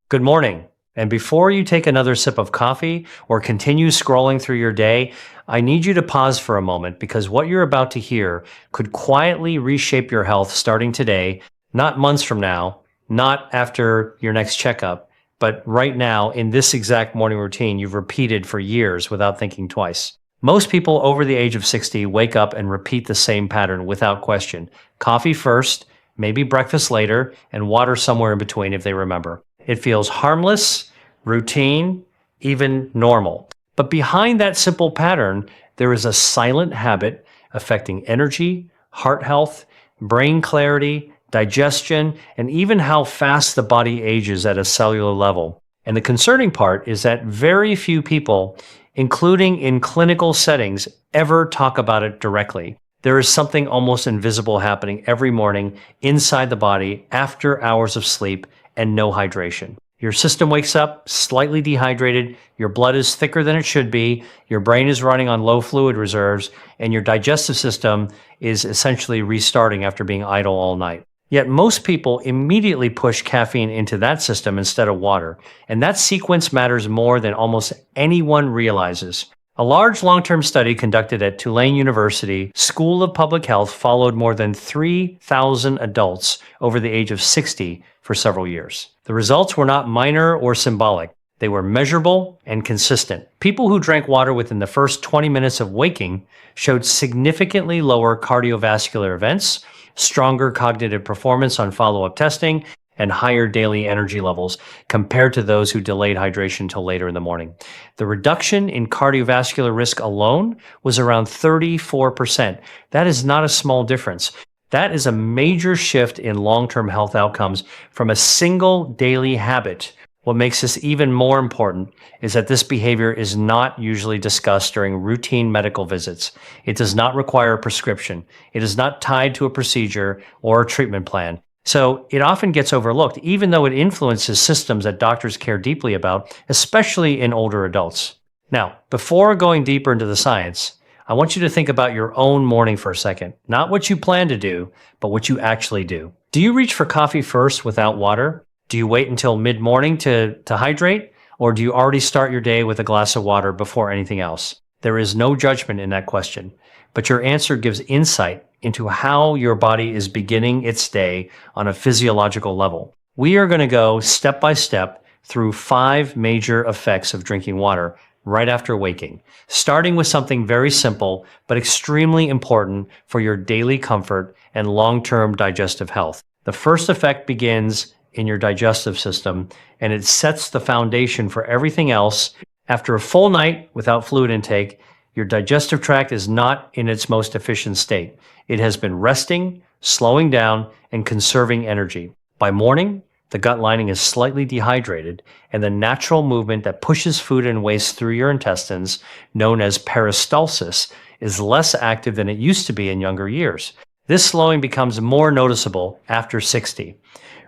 Good morning. And before you take another sip of coffee or continue scrolling through your day, I need you to pause for a moment because what you're about to hear could quietly reshape your health starting today, not months from now, not after your next checkup, but right now in this exact morning routine you've repeated for years without thinking twice. Most people over the age of 60 wake up and repeat the same pattern without question. Coffee first, maybe breakfast later, and water somewhere in between if they remember. It feels harmless, routine, even normal. But behind that simple pattern, there is a silent habit affecting energy, heart health, brain clarity, digestion, and even how fast the body ages at a cellular level. And the concerning part is that very few people, including in clinical settings, ever talk about it directly. There is something almost invisible happening every morning inside the body after hours of sleep and no hydration. Your system wakes up slightly dehydrated, your blood is thicker than it should be, your brain is running on low fluid reserves, and your digestive system is essentially restarting after being idle all night. Yet most people immediately push caffeine into that system instead of water, and that sequence matters more than almost anyone realizes. A large long-term study conducted at Tulane University School of Public Health followed more than 3,000 adults over the age of 60 for several years. The results were not minor or symbolic. They were measurable and consistent. People who drank water within the first 20 minutes of waking showed significantly lower cardiovascular events, stronger cognitive performance on follow-up testing, and higher daily energy levels compared to those who delayed hydration until later in the morning. The reduction in cardiovascular risk alone was around 34%. That is not a small difference. That is a major shift in long-term health outcomes from a single daily habit. What makes this even more important is that this behavior is not usually discussed during routine medical visits. It does not require a prescription. It is not tied to a procedure or a treatment plan. So it often gets overlooked, even though it influences systems that doctors care deeply about, especially in older adults. Now, before going deeper into the science, I want you to think about your own morning for a second. Not what you plan to do, but what you actually do. Do you reach for coffee first without water? Do you wait until mid-morning to hydrate? Or do you already start your day with a glass of water before anything else? There is no judgment in that question, but your answer gives insight into how your body is beginning its day on a physiological level. We are going to go step by step through 5 major effects of drinking water right after waking, starting with something very simple but extremely important for your daily comfort and long-term digestive health. The first effect begins in your digestive system, and it sets the foundation for everything else. After a full night without fluid intake, your digestive tract is not in its most efficient state. It has been resting, slowing down, and conserving energy. By morning, the gut lining is slightly dehydrated, and the natural movement that pushes food and waste through your intestines, known as peristalsis, is less active than it used to be in younger years. This slowing becomes more noticeable after 60.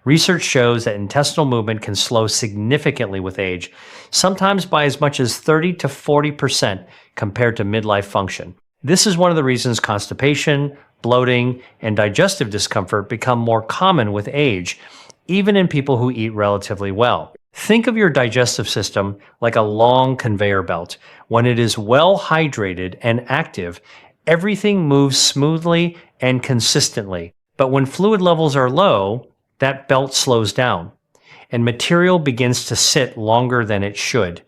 Research shows that intestinal movement can slow significantly with age, sometimes by as much as 30 to 40% compared to midlife function. This is one of the reasons constipation, bloating, and digestive discomfort become more common with age, even in people who eat relatively well. Think of your digestive system like a long conveyor belt. When it is well hydrated and active, everything moves smoothly and consistently. But when fluid levels are low, that belt slows down and material begins to sit longer than it should.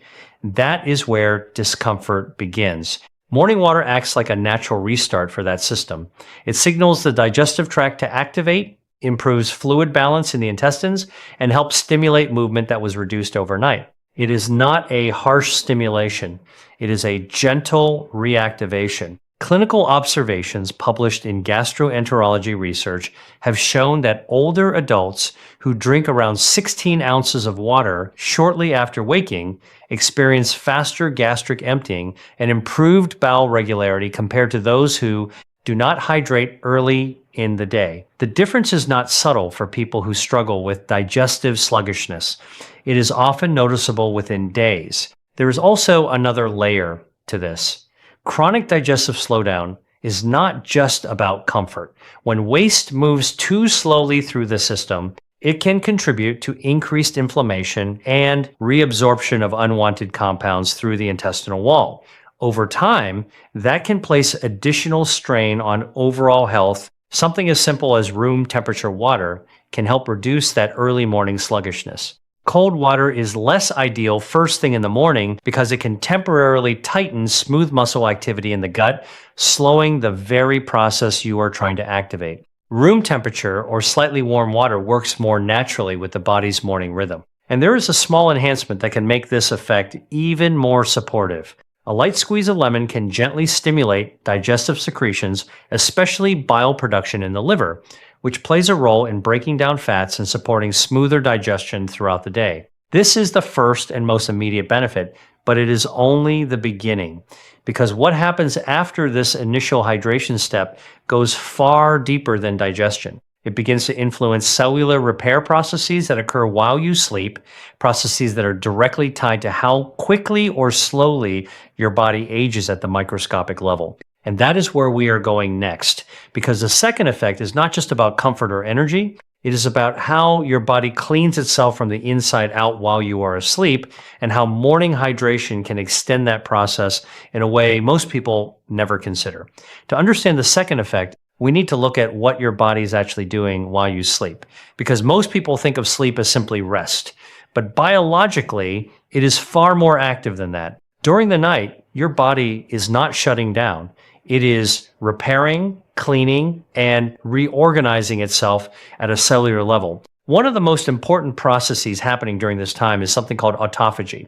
That is where discomfort begins. Morning water acts like a natural restart for that system. It signals the digestive tract to activate, improves fluid balance in the intestines, and helps stimulate movement that was reduced overnight. It is not a harsh stimulation. It is a gentle reactivation. Clinical observations published in gastroenterology research have shown that older adults who drink around 16 ounces of water shortly after waking experience faster gastric emptying and improved bowel regularity compared to those who do not hydrate early in the day. The difference is not subtle for people who struggle with digestive sluggishness. It is often noticeable within days. There is also another layer to this. Chronic digestive slowdown is not just about comfort. When waste moves too slowly through the system, it can contribute to increased inflammation and reabsorption of unwanted compounds through the intestinal wall. Over time, that can place additional strain on overall health. Something as simple as room temperature water can help reduce that early morning sluggishness. Cold water is less ideal first thing in the morning because it can temporarily tighten smooth muscle activity in the gut, slowing the very process you are trying to activate. Room temperature or slightly warm water works more naturally with the body's morning rhythm. And there is a small enhancement that can make this effect even more supportive. A light squeeze of lemon can gently stimulate digestive secretions, especially bile production in the liver, which plays a role in breaking down fats and supporting smoother digestion throughout the day. This is the first and most immediate benefit, but it is only the beginning, because what happens after this initial hydration step goes far deeper than digestion. It begins to influence cellular repair processes that occur while you sleep, processes that are directly tied to how quickly or slowly your body ages at the microscopic level. And that is where we are going next, because the second effect is not just about comfort or energy. It is about how your body cleans itself from the inside out while you are asleep, and how morning hydration can extend that process in a way most people never consider. To understand the second effect, we need to look at what your body is actually doing while you sleep, because most people think of sleep as simply rest. But biologically, it is far more active than that. During the night, your body is not shutting down. It is repairing, cleaning, and reorganizing itself at a cellular level. One of the most important processes happening during this time is something called autophagy.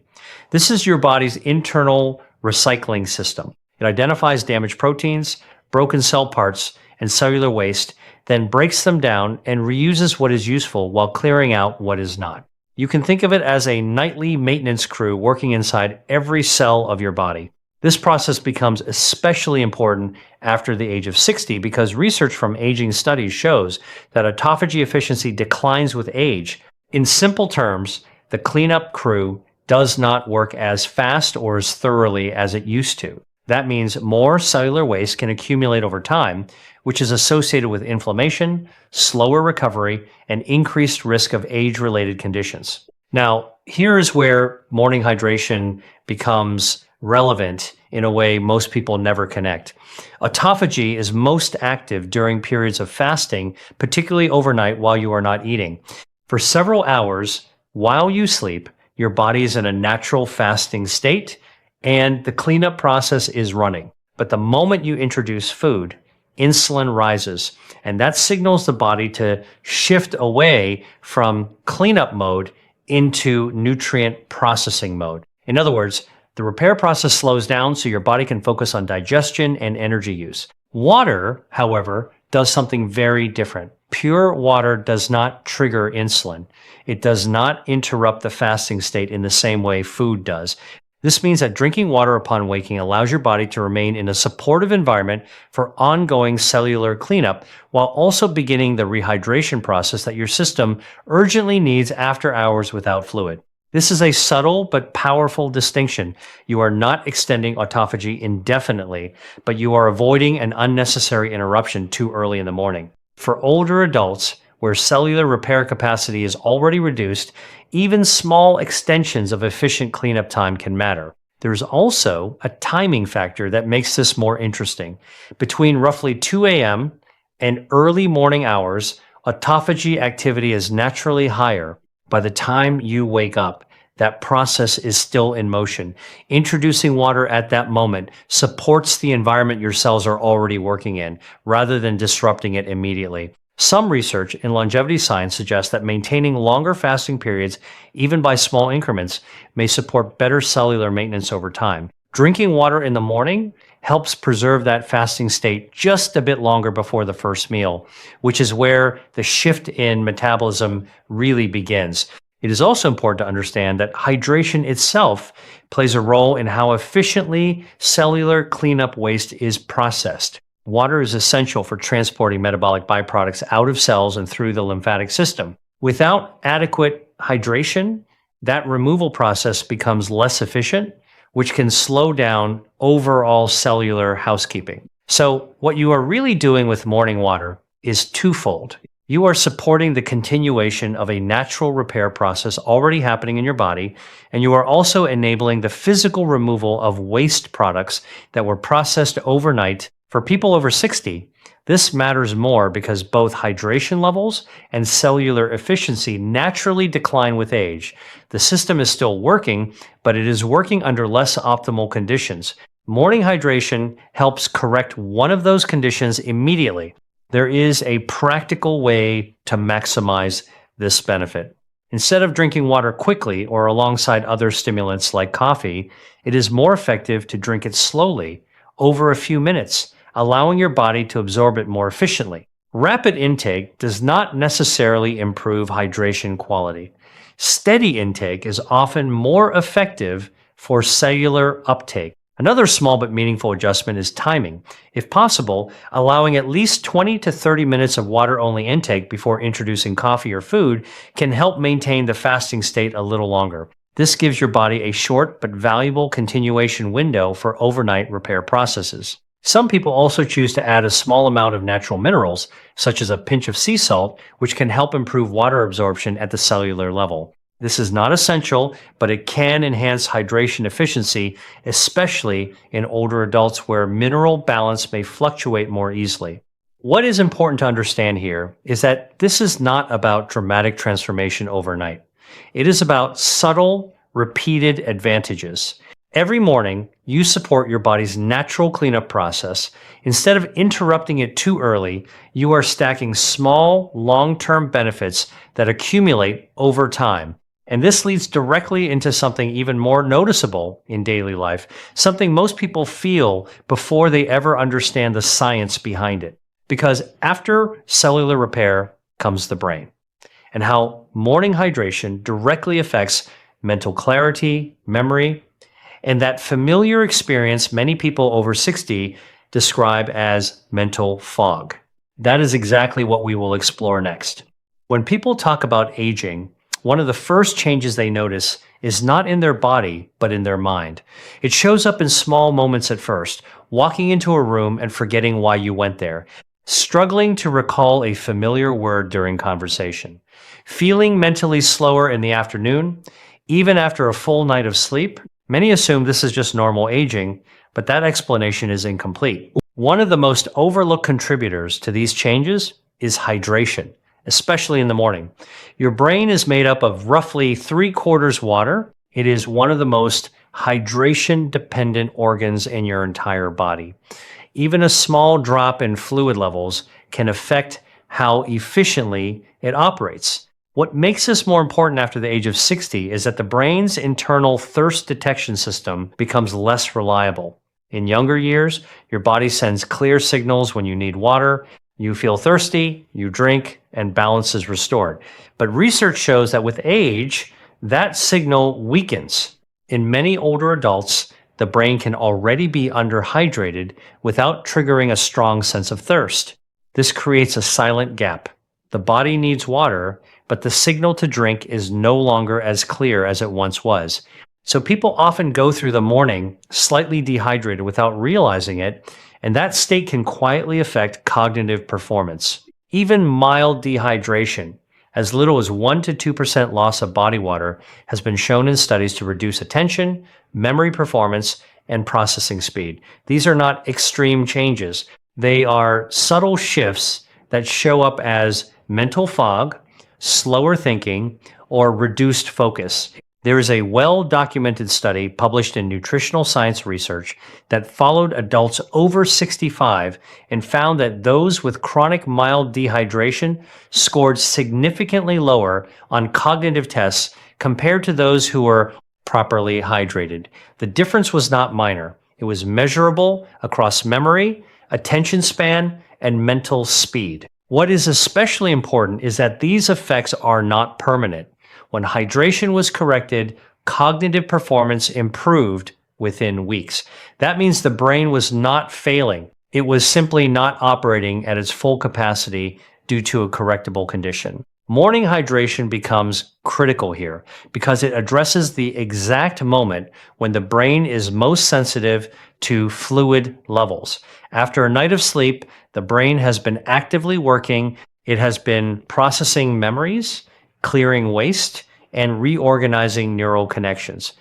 This is your body's internal recycling system. It identifies damaged proteins, broken cell parts, and cellular waste, then breaks them down and reuses what is useful while clearing out what is not. You can think of it as a nightly maintenance crew working inside every cell of your body. This process becomes especially important after the age of 60 because research from aging studies shows that autophagy efficiency declines with age. In simple terms, the cleanup crew does not work as fast or as thoroughly as it used to. That means more cellular waste can accumulate over time, which is associated with inflammation, slower recovery, and increased risk of age-related conditions. Now, here is where morning hydration becomes relevant in a way most people never connect. Autophagy is most active during periods of fasting, particularly overnight while you are not eating. For several hours while you sleep, your body is in a natural fasting state, and the cleanup process is running. But the moment you introduce food, insulin rises, and that signals the body to shift away from cleanup mode into nutrient processing mode. In other words, the repair process slows down so your body can focus on digestion and energy use. Water, however, does something very different. Pure water does not trigger insulin. It does not interrupt the fasting state in the same way food does. This means that drinking water upon waking allows your body to remain in a supportive environment for ongoing cellular cleanup while also beginning the rehydration process that your system urgently needs after hours without fluid. This is a subtle but powerful distinction. You are not extending autophagy indefinitely, but you are avoiding an unnecessary interruption too early in the morning. For older adults, where cellular repair capacity is already reduced, even small extensions of efficient cleanup time can matter. There's also a timing factor that makes this more interesting. Between roughly 2 a.m. and early morning hours, autophagy activity is naturally higher. By the time you wake up, that process is still in motion. Introducing water at that moment supports the environment your cells are already working in, rather than disrupting it immediately. Some research in longevity science suggests that maintaining longer fasting periods, even by small increments, may support better cellular maintenance over time. Drinking water in the morning helps preserve that fasting state just a bit longer before the first meal, which is where the shift in metabolism really begins. It is also important to understand that hydration itself plays a role in how efficiently cellular cleanup waste is processed. Water is essential for transporting metabolic byproducts out of cells and through the lymphatic system. Without adequate hydration, that removal process becomes less efficient, which can slow down overall cellular housekeeping. So what you are really doing with morning water is twofold. You are supporting the continuation of a natural repair process already happening in your body, and you are also enabling the physical removal of waste products that were processed overnight. For people over 60, this matters more because both hydration levels and cellular efficiency naturally decline with age. The system is still working, but it is working under less optimal conditions. Morning hydration helps correct one of those conditions immediately. There is a practical way to maximize this benefit. Instead of drinking water quickly or alongside other stimulants like coffee, it is more effective to drink it slowly over a few minutes, allowing your body to absorb it more efficiently. Rapid intake does not necessarily improve hydration quality. Steady intake is often more effective for cellular uptake. Another small but meaningful adjustment is timing. If possible, allowing at least 20 to 30 minutes of water-only intake before introducing coffee or food can help maintain the fasting state a little longer. This gives your body a short but valuable continuation window for overnight repair processes. Some people also choose to add a small amount of natural minerals, such as a pinch of sea salt, which can help improve water absorption at the cellular level. This is not essential, but it can enhance hydration efficiency, especially in older adults where mineral balance may fluctuate more easily. What is important to understand here is that this is not about dramatic transformation overnight. It is about subtle, repeated advantages. Every morning, you support your body's natural cleanup process. Instead of interrupting it too early, you are stacking small, long-term benefits that accumulate over time. And this leads directly into something even more noticeable in daily life, something most people feel before they ever understand the science behind it. Because after cellular repair comes the brain, and how morning hydration directly affects mental clarity, memory, and that familiar experience many people over 60 describe as mental fog. That is exactly what we will explore next. When people talk about aging, one of the first changes they notice is not in their body, but in their mind. It shows up in small moments at first, walking into a room and forgetting why you went there, struggling to recall a familiar word during conversation, feeling mentally slower in the afternoon, even after a full night of sleep. Many assume this is just normal aging, but that explanation is incomplete. One of the most overlooked contributors to these changes is hydration, especially in the morning. Your brain is made up of roughly 3/4 water. It is one of the most hydration-dependent organs in your entire body. Even a small drop in fluid levels can affect how efficiently it operates. What makes this more important after the age of 60 is that the brain's internal thirst detection system becomes less reliable. In younger years, your body sends clear signals when you need water, you feel thirsty, you drink, and balance is restored. But research shows that with age, that signal weakens. In many older adults, the brain can already be underhydrated without triggering a strong sense of thirst. This creates a silent gap. The body needs water, but the signal to drink is no longer as clear as it once was. So people often go through the morning slightly dehydrated without realizing it, and that state can quietly affect cognitive performance. Even mild dehydration, as little as 1 to 2% loss of body water, has been shown in studies to reduce attention, memory performance, and processing speed. These are not extreme changes. They are subtle shifts that show up as mental fog, slower thinking, or reduced focus. There is a well-documented study published in Nutritional Science Research that followed adults over 65 and found that those with chronic mild dehydration scored significantly lower on cognitive tests compared to those who were properly hydrated. The difference was not minor. It was measurable across memory, attention span, and mental speed. What is especially important is that these effects are not permanent. When hydration was corrected, cognitive performance improved within weeks. That means the brain was not failing. It was simply not operating at its full capacity due to a correctable condition. Morning hydration becomes critical here because it addresses the exact moment when the brain is most sensitive to fluid levels. After a night of sleep, the brain has been actively working It has been processing memories, clearing waste, and reorganizing neural connections.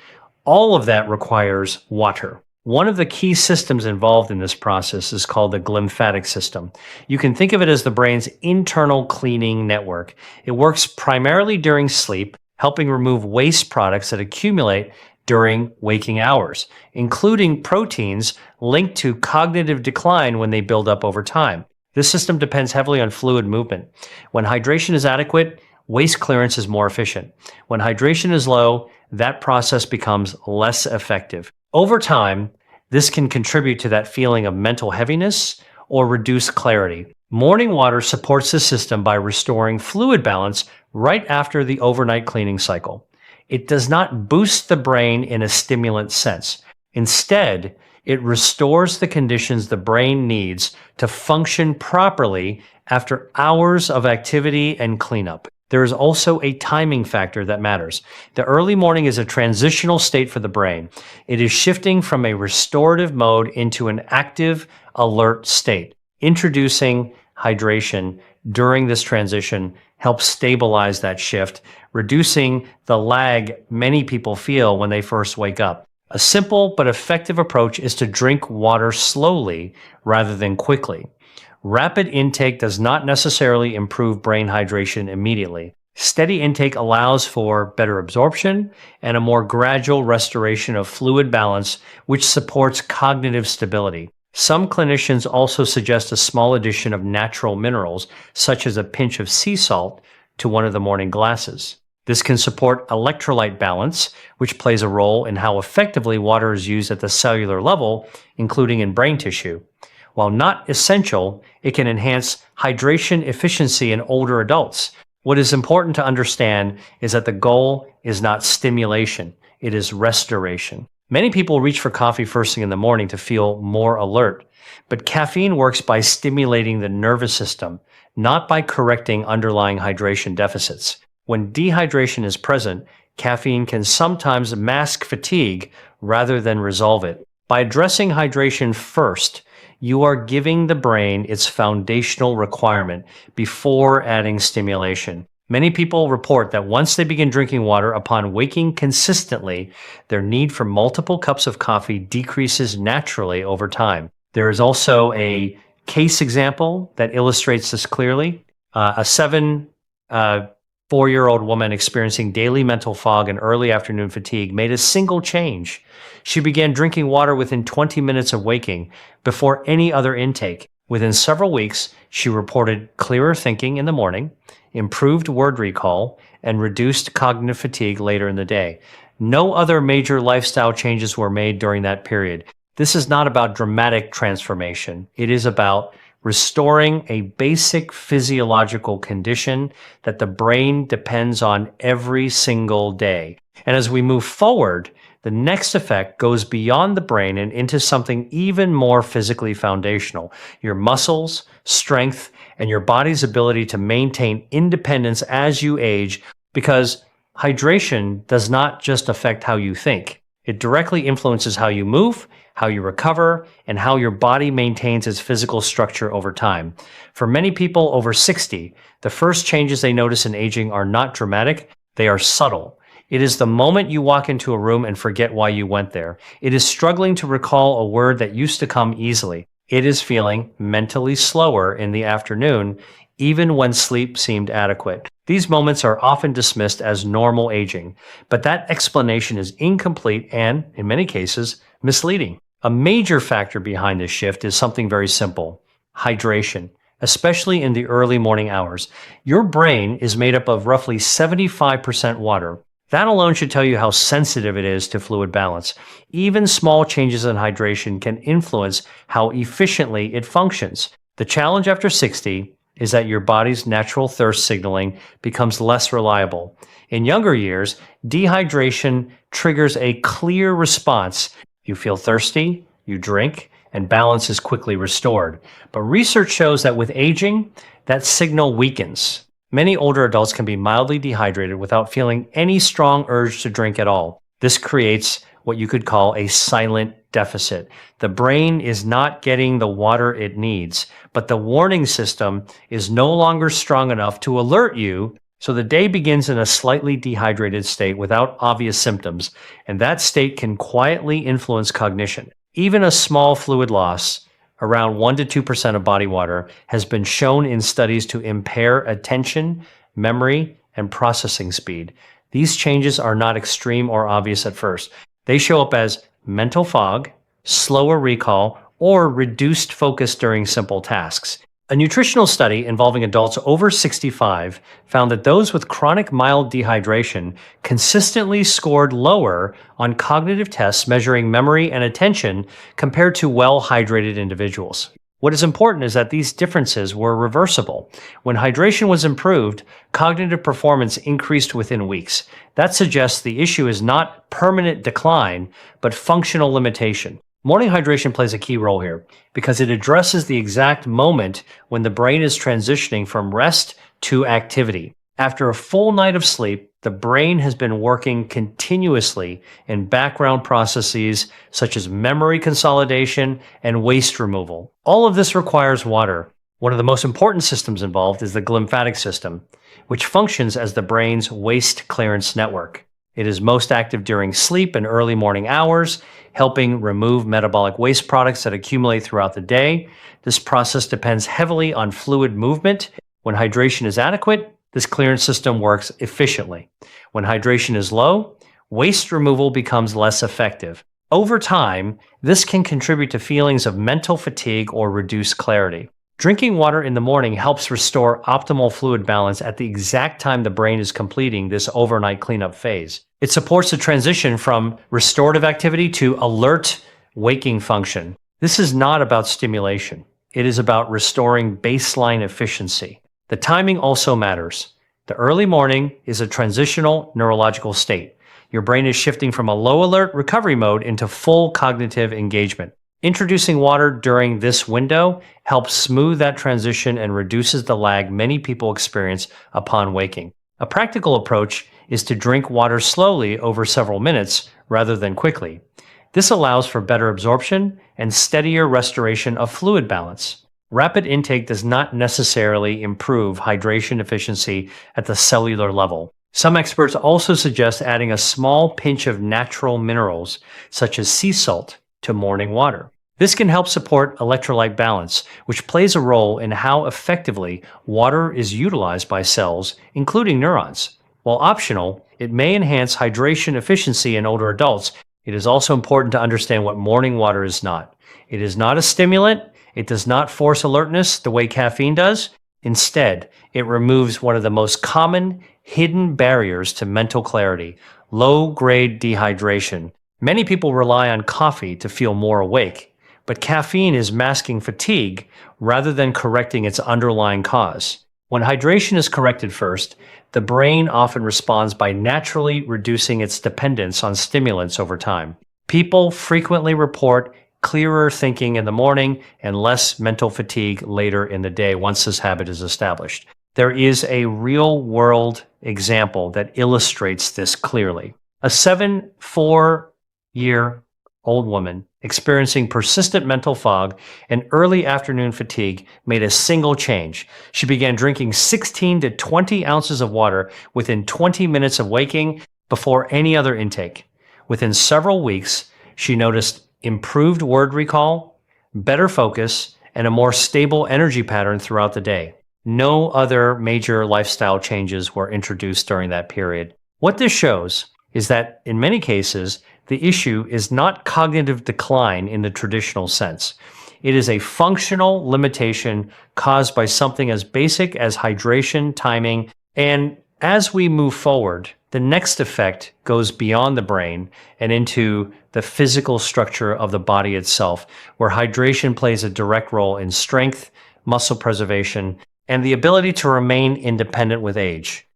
All of that requires water. One of the key systems involved in this process is called the glymphatic system. You can think of it as the brain's internal cleaning network. It works primarily during sleep, helping remove waste products that accumulate during waking hours, including proteins linked to cognitive decline when they build up over time. This system depends heavily on fluid movement. When hydration is adequate, waste clearance is more efficient. When hydration is low, that process becomes less effective. Over time, this can contribute to that feeling of mental heaviness or reduced clarity. Morning water supports the system by restoring fluid balance right after the overnight cleaning cycle. It does not boost the brain in a stimulant sense. Instead, it restores the conditions the brain needs to function properly after hours of activity and cleanup. There is also a timing factor that matters. The early morning is a transitional state for the brain. It is shifting from a restorative mode into an active, alert state. Introducing hydration during this transition helps stabilize that shift, reducing the lag many people feel when they first wake up. A simple but effective approach is to drink water slowly rather than quickly. Rapid intake does not necessarily improve brain hydration immediately. Steady intake allows for better absorption and a more gradual restoration of fluid balance, which supports cognitive stability. Some clinicians also suggest a small addition of natural minerals, such as a pinch of sea salt, to one of the morning glasses. This can support electrolyte balance, which plays a role in how effectively water is used at the cellular level, including in brain tissue. While not essential, it can enhance hydration efficiency in older adults. What is important to understand is that the goal is not stimulation, it is restoration. Many people reach for coffee first thing in the morning to feel more alert, but caffeine works by stimulating the nervous system, not by correcting underlying hydration deficits. When dehydration is present, caffeine can sometimes mask fatigue rather than resolve it. By addressing hydration first, you are giving the brain its foundational requirement before adding stimulation. Many people report that once they begin drinking water upon waking consistently, their need for multiple cups of coffee decreases naturally over time. There is also a case example that illustrates this clearly. A 4-year-old woman experiencing daily mental fog and early afternoon fatigue made a single change. She began drinking water within 20 minutes of waking, before any other intake. Within several weeks, she reported clearer thinking in the morning, improved word recall, and reduced cognitive fatigue later in the day. No other major lifestyle changes were made during that period. This is not about dramatic transformation. It is about restoring a basic physiological condition that the brain depends on every single day. And as we move forward, the next effect goes beyond the brain and into something even more physically foundational: your muscles, strength, and your body's ability to maintain independence as you age, because hydration does not just affect how you think. It directly influences how you move, how you recover, and how your body maintains its physical structure over time. For many people over 60, the first changes they notice in aging are not dramatic, they are subtle. It is the moment you walk into a room and forget why you went there. It is struggling to recall a word that used to come easily. It is feeling mentally slower in the afternoon, even when sleep seemed adequate. These moments are often dismissed as normal aging, but that explanation is incomplete and, in many cases, misleading. A major factor behind this shift is something very simple: hydration, especially in the early morning hours. Your brain is made up of roughly 75% water. That alone should tell you how sensitive it is to fluid balance. Even small changes in hydration can influence how efficiently it functions. The challenge after 60 is that your body's natural thirst signaling becomes less reliable. In younger years, dehydration triggers a clear response. You feel thirsty, you drink, and balance is quickly restored. But research shows that with aging, that signal weakens. Many older adults can be mildly dehydrated without feeling any strong urge to drink at all. This creates what you could call a silent deficit. The brain is not getting the water it needs, but the warning system is no longer strong enough to alert you. So the day begins in a slightly dehydrated state without obvious symptoms, and that state can quietly influence cognition. Even a small fluid loss, around 1 to 2% of body water, has been shown in studies to impair attention, memory, and processing speed. These changes are not extreme or obvious at first. They show up as mental fog, slower recall, or reduced focus during simple tasks. A nutritional study involving adults over 65 found that those with chronic mild dehydration consistently scored lower on cognitive tests measuring memory and attention compared to well-hydrated individuals. What is important is that these differences were reversible. When hydration was improved, cognitive performance increased within weeks. That suggests the issue is not permanent decline, but functional limitation. Morning hydration plays a key role here because it addresses the exact moment when the brain is transitioning from rest to activity. After a full night of sleep, the brain has been working continuously in background processes such as memory consolidation and waste removal. All of this requires water. One of the most important systems involved is the glymphatic system, which functions as the brain's waste clearance network. It is most active during sleep and early morning hours, helping remove metabolic waste products that accumulate throughout the day. This process depends heavily on fluid movement. When hydration is adequate, this clearance system works efficiently. When hydration is low, waste removal becomes less effective. Over time, this can contribute to feelings of mental fatigue or reduced clarity. Drinking water in the morning helps restore optimal fluid balance at the exact time the brain is completing this overnight cleanup phase. It supports the transition from restorative activity to alert waking function. This is not about stimulation. It is about restoring baseline efficiency. The timing also matters. The early morning is a transitional neurological state. Your brain is shifting from a low alert recovery mode into full cognitive engagement. Introducing water during this window helps smooth that transition and reduces the lag many people experience upon waking. A practical approach is to drink water slowly over several minutes rather than quickly. This allows for better absorption and steadier restoration of fluid balance. Rapid intake does not necessarily improve hydration efficiency at the cellular level. Some experts also suggest adding a small pinch of natural minerals, such as sea salt, to morning water. This can help support electrolyte balance, which plays a role in how effectively water is utilized by cells, including neurons. While optional, it may enhance hydration efficiency in older adults. It is also important to understand what morning water is not. It is not a stimulant. It does not force alertness the way caffeine does. Instead, it removes one of the most common hidden barriers to mental clarity, low-grade dehydration. Many people rely on coffee to feel more awake, but caffeine is masking fatigue rather than correcting its underlying cause. When hydration is corrected first, the brain often responds by naturally reducing its dependence on stimulants over time. People frequently report clearer thinking in the morning and less mental fatigue later in the day once this habit is established. There is a real-world example that illustrates this clearly. A 74-year-old woman experiencing persistent mental fog and early afternoon fatigue made a single change. She began drinking 16 to 20 ounces of water within 20 minutes of waking before any other intake. Within several weeks, she noticed improved word recall, better focus, and a more stable energy pattern throughout the day. No other major lifestyle changes were introduced during that period. What this shows is that in many cases, the issue is not cognitive decline in the traditional sense. It is a functional limitation caused by something as basic as hydration, timing, and as we move forward, the next effect goes beyond the brain and into the physical structure of the body itself, where hydration plays a direct role in strength, muscle preservation, and the ability to remain independent with age.